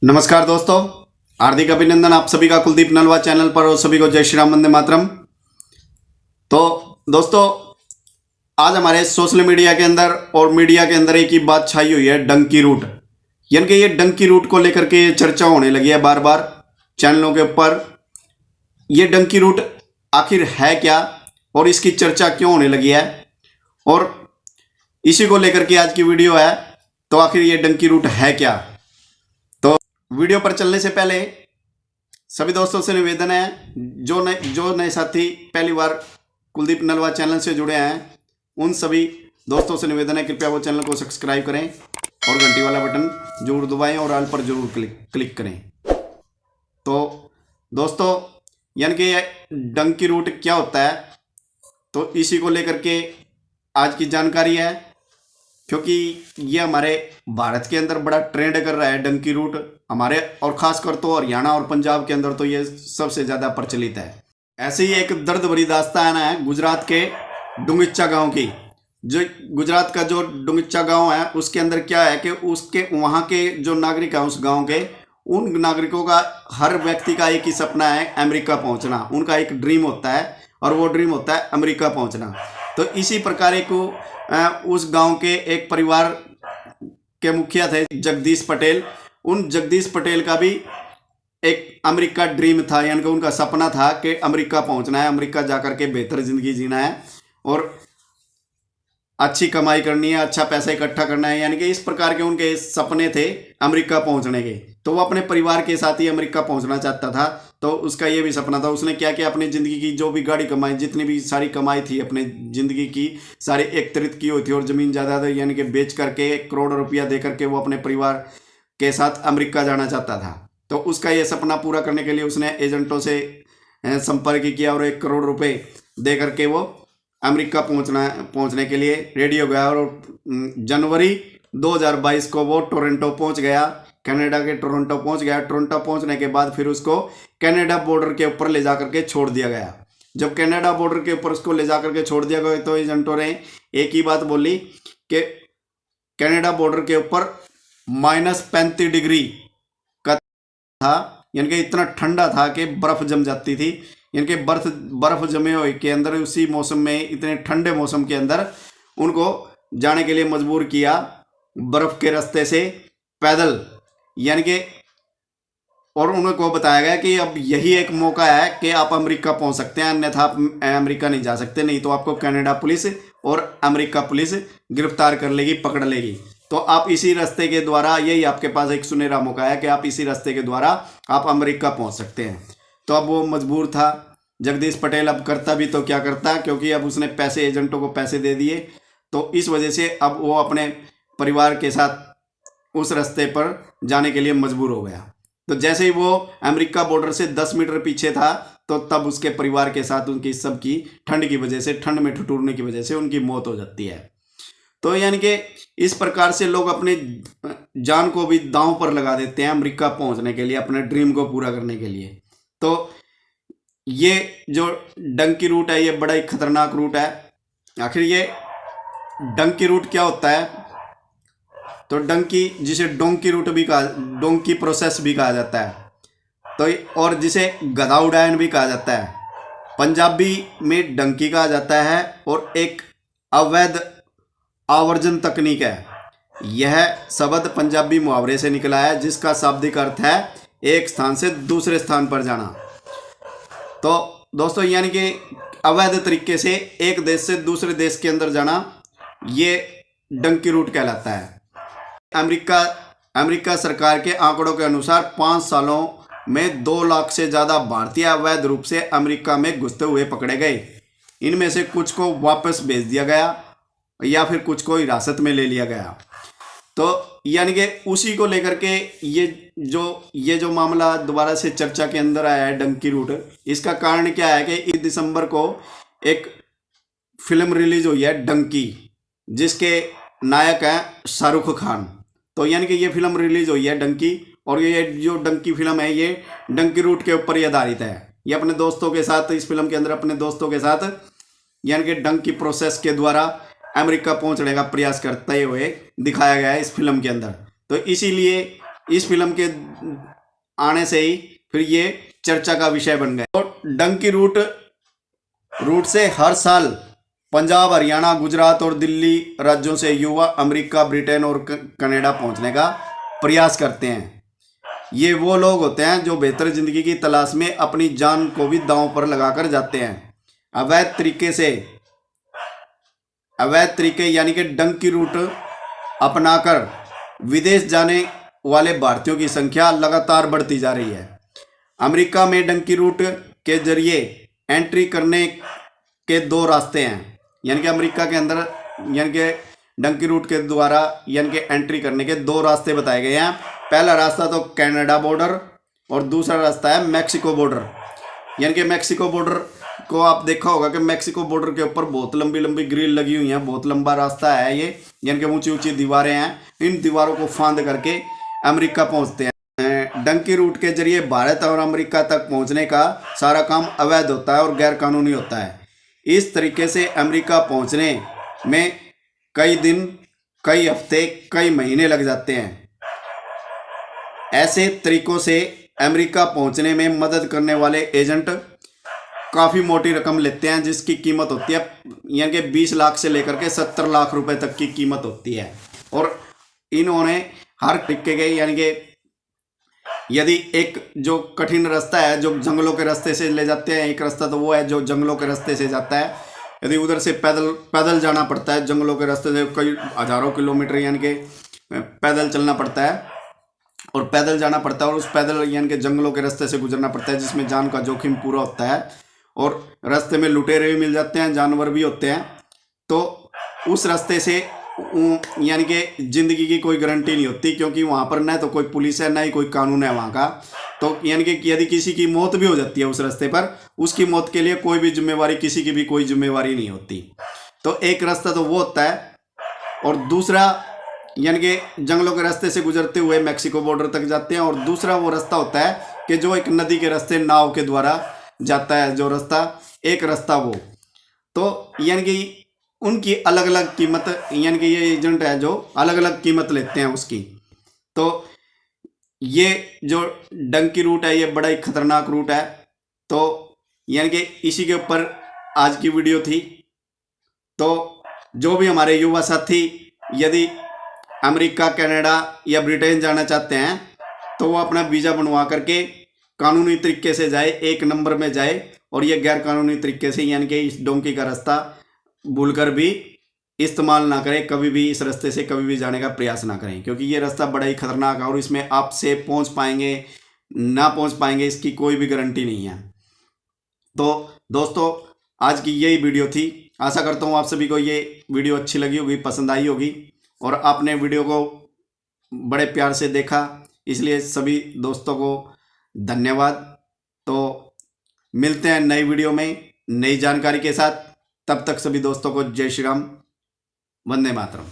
नमस्कार दोस्तों, हार्दिक अभिनंदन आप सभी का कुलदीप नलवा चैनल पर और सभी को जय श्री राम, वंदे मातरम। तो दोस्तों, आज हमारे सोशल मीडिया के अंदर और मीडिया के अंदर एक ही बात छाई हुई है, डंकी रूट। यानी कि ये डंकी रूट को लेकर के चर्चा होने लगी है बार बार चैनलों के ऊपर। ये डंकी रूट आखिर है क्या और इसकी चर्चा क्यों होने लगी है, और इसी को लेकर के आज की वीडियो है। तो आखिर ये डंकी रूट है क्या। वीडियो पर चलने से पहले सभी दोस्तों से निवेदन है, जो नए साथी पहली बार कुलदीप नलवा चैनल से जुड़े हैं, उन सभी दोस्तों से निवेदन है कृपया वो चैनल को सब्सक्राइब करें और घंटी वाला बटन जरूर दबाएं और ऑल पर जरूर क्लिक करें। तो दोस्तों, यानी कि डंकी रूट क्या होता है, तो इसी को लेकर के आज की जानकारी है, क्योंकि ये हमारे भारत के अंदर बड़ा ट्रेंड कर रहा है डंकी रूट हमारे, और खासकर तो हरियाणा और पंजाब के अंदर तो ये सबसे ज़्यादा प्रचलित है। ऐसे ही एक दर्द भरी दास्तान है गुजरात के डुंगिच्चा गांव की। जो गुजरात का जो डुंगिच्चा गांव है, उसके अंदर क्या है कि उसके वहाँ के जो नागरिक हैं उस गांव के, उन नागरिकों का हर व्यक्ति का एक ही सपना है, अमेरिका पहुँचना। उनका एक ड्रीम होता है और वो ड्रीम होता है अमेरिका पहुँचना। तो इसी प्रकार को उस गांव के एक परिवार के मुखिया थे जगदीश पटेल। उन जगदीश पटेल का भी एक अमेरिका ड्रीम था, यानी कि उनका सपना था कि अमेरिका पहुंचना है, अमेरिका जाकर के बेहतर ज़िंदगी जीना है और अच्छी कमाई करनी है, अच्छा पैसा इकट्ठा करना है। यानी कि इस प्रकार के उनके सपने थे अमेरिका पहुंचने के। तो वो अपने परिवार के साथ ही अमेरिका पहुंचना चाहता था। तो उसका ये भी सपना था। उसने क्या किया, अपनी ज़िंदगी की जो भी गाड़ी कमाई, जितनी भी सारी कमाई थी अपने ज़िंदगी की, सारी एकत्रित की हुई थी और ज़मीन जायदाद यानी कि बेच करके करोड़ों रुपया दे करके वो अपने परिवार के साथ अमेरिका जाना चाहता था। तो उसका ये सपना पूरा करने के लिए उसने एजेंटों से संपर्क किया और 1 करोड़ रुपए दे करके वो अमेरिका पहुंचने के लिए रेडी हो गया। और जनवरी 2022 को वो टोरंटो पहुंच गया, कनाडा के टोरंटो पहुंच गया। टोरंटो पहुंचने के बाद फिर उसको कनाडा बॉर्डर के ऊपर ले जा करके छोड़ दिया गया। जब कनाडा बॉर्डर के ऊपर उसको ले जा करके छोड़ दिया गया, तो एजेंटों ने एक ही बात बोली कि कनाडा बॉर्डर के ऊपर -35 डिग्री का था, यानी कि इतना ठंडा था कि बर्फ जम जाती थी। यानी कि बर्फ जमे हुए के अंदर उसी मौसम में, इतने ठंडे मौसम के अंदर उनको जाने के लिए मजबूर किया बर्फ के रास्ते से पैदल। यानी कि और उनको बताया गया कि अब यही एक मौका है कि आप अमेरिका पहुंच सकते हैं, अन्यथा आप अमेरिका नहीं जा सकते, नहीं तो आपको कनाडा पुलिस और अमेरिका पुलिस गिरफ्तार कर लेगी, पकड़ लेगी। तो आप इसी रास्ते के द्वारा, यही आपके पास एक सुनहरा मौका है कि आप इसी रास्ते के द्वारा आप अमेरिका पहुंच सकते हैं। तो अब वो मजबूर था जगदीश पटेल। अब करता भी तो क्या करता, क्योंकि अब उसने पैसे, एजेंटों को पैसे दे दिए। तो इस वजह से अब वो अपने परिवार के साथ उस रास्ते पर जाने के लिए मजबूर हो गया। तो जैसे ही वो अमेरिका बॉर्डर से 10 मीटर पीछे था, तो तब उसके परिवार के साथ उनकी सबकी ठंड की वजह से, ठंड में ठिठुरने की वजह से उनकी मौत हो जाती है। तो यानी कि इस प्रकार से लोग अपने जान को भी दांव पर लगा देते हैं अमेरिका पहुंचने के लिए, अपने ड्रीम को पूरा करने के लिए। तो ये जो डंकी रूट है, ये बड़ा ही खतरनाक रूट है। आखिर ये डंकी रूट क्या होता है, तो डंकी, जिसे डोंकी रूट भी कहा, डोंकी प्रोसेस भी कहा जाता है, तो और जिसे गधा उड्डयन भी कहा जाता है। पंजाबी में डंकी कहा जाता है और एक अवैध आवर्जन तकनीक है। यह शब्द पंजाबी मुहावरे से निकला है, जिसका शाब्दिक अर्थ है एक स्थान से दूसरे स्थान पर जाना। तो दोस्तों, यानी कि अवैध तरीके से एक देश से दूसरे देश के अंदर जाना, ये डंकी रूट कहलाता है। अमेरिका सरकार के आंकड़ों के अनुसार 5 सालों में 2 लाख से ज़्यादा भारतीय अवैध रूप से अमेरिका में घुसते हुए पकड़े गए। इनमें से कुछ को वापस भेज दिया गया या फिर कुछ को हिरासत में ले लिया गया। तो यानी कि उसी को लेकर के ये जो मामला दोबारा से चर्चा के अंदर आया है, डंकी रूट। इसका कारण क्या है कि 1 दिसंबर को एक फिल्म रिलीज हुई है डंकी, जिसके नायक हैं शाहरुख खान। तो यानी कि ये फिल्म रिलीज हुई है डंकी, और ये जो डंकी फिल्म है, ये डंकी रूट के ऊपर ही आधारित है। ये अपने दोस्तों के साथ, इस फिल्म के अंदर अपने दोस्तों के साथ यानी कि डंकी प्रोसेस के द्वारा अमेरिका पहुंचने का प्रयास करते हुए दिखाया गया है इस फिल्म के अंदर। तो इसीलिए इस फिल्म के आने से ही फिर ये चर्चा का विषय बन गए। और डंकी रूट से हर साल पंजाब, हरियाणा, गुजरात और दिल्ली राज्यों से युवा अमेरिका, ब्रिटेन और कनाडा पहुंचने का प्रयास करते हैं। ये वो लोग होते हैं जो बेहतर जिंदगी की तलाश में अपनी जान को भी दांव पर लगाकर जाते हैं। अवैध तरीके यानी कि डंकी रूट अपनाकर विदेश जाने वाले भारतीयों की संख्या लगातार बढ़ती जा रही है। अमेरिका में डंकी रूट के जरिए एंट्री करने के दो रास्ते हैं, यानी कि अमेरिका के अंदर यानी कि डंकी रूट के द्वारा यानी कि एंट्री करने के दो रास्ते बताए गए हैं। पहला रास्ता तो कनाडा बॉर्डर और दूसरा रास्ता है मैक्सिको बॉर्डर। यानी कि मैक्सिको बॉर्डर को आप देखा होगा कि मैक्सिको बॉर्डर के ऊपर बहुत लंबी लंबी ग्रिल लगी हुई हैं, बहुत लंबा रास्ता है ये, यानी कि ऊंची ऊंची दीवारें हैं। इन दीवारों को फांद करके अमेरिका पहुंचते हैं। डंकी रूट के जरिए भारत और अमेरिका तक पहुंचने का सारा काम अवैध होता है और गैर कानूनी होता है। इस तरीके से अमेरिका पहुंचने में कई दिन, कई हफ्ते, कई महीने लग जाते हैं। ऐसे तरीकों से अमेरिका पहुंचने में मदद करने वाले एजेंट काफ़ी मोटी रकम लेते हैं, जिसकी कीमत होती है यानी कि 20 लाख से लेकर के 70 लाख रुपए तक की कीमत होती है। और इन्होंने हर तरीके के यानी कि यदि एक जो कठिन रास्ता है जो जंगलों के रास्ते से ले जाते हैं, एक रास्ता तो वो है जो जंगलों के रास्ते से जाता है। यदि उधर से पैदल जाना पड़ता है, जंगलों के रास्ते से कई हजारों किलोमीटर यानी कि पैदल चलना पड़ता है और पैदल जाना पड़ता है, और उस पैदल यानी कि जंगलों के रास्ते से गुजरना पड़ता है, जिसमें जान का जोखिम पूरा होता है और रास्ते में लुटेरे भी मिल जाते हैं, जानवर भी होते हैं। तो उस रास्ते से यानी कि ज़िंदगी की कोई गारंटी नहीं होती, क्योंकि वहाँ पर ना तो कोई पुलिस है ना ही कोई कानून है वहाँ का। तो यानी कि यदि किसी की मौत भी हो जाती है उस रास्ते पर, उसकी मौत के लिए कोई भी जिम्मेवारी, किसी की भी कोई जिम्मेवारी नहीं होती। तो एक रास्ता तो वो होता है, और दूसरा यानी कि जंगलों के रास्ते से गुजरते हुए मैक्सिको बॉर्डर तक जाते हैं, और दूसरा वो रास्ता होता है कि जो एक नदी के रास्ते नाव के द्वारा जाता है, जो रास्ता एक रास्ता वो। तो यानी कि उनकी अलग अलग कीमत, यानी कि ये एजेंट है जो अलग अलग कीमत लेते हैं उसकी। तो ये जो डंकी रूट है ये बड़ा ही खतरनाक रूट है। तो यानी कि इसी के ऊपर आज की वीडियो थी। तो जो भी हमारे युवा साथी यदि अमेरिका, कनाडा या ब्रिटेन जाना चाहते हैं तो वो अपना वीज़ा बनवा करके कानूनी तरीके से जाए, एक नंबर में जाए, और ये गैर कानूनी तरीके से यानी कि इस डोंकी का रास्ता भूलकर भी इस्तेमाल ना करें। कभी भी इस रास्ते से कभी भी जाने का प्रयास ना करें, क्योंकि ये रास्ता बड़ा ही खतरनाक है और इसमें आप से पहुंच पाएंगे ना पहुंच पाएंगे इसकी कोई भी गारंटी नहीं है। तो दोस्तों आज की यही वीडियो थी। आशा करता हूँ आप सभी को ये वीडियो अच्छी लगी होगी, पसंद आई होगी, और आपने वीडियो को बड़े प्यार से देखा, इसलिए सभी दोस्तों को धन्यवाद। तो मिलते हैं नई वीडियो में नई जानकारी के साथ। तब तक सभी दोस्तों को जय श्री राम, वंदे मातरम।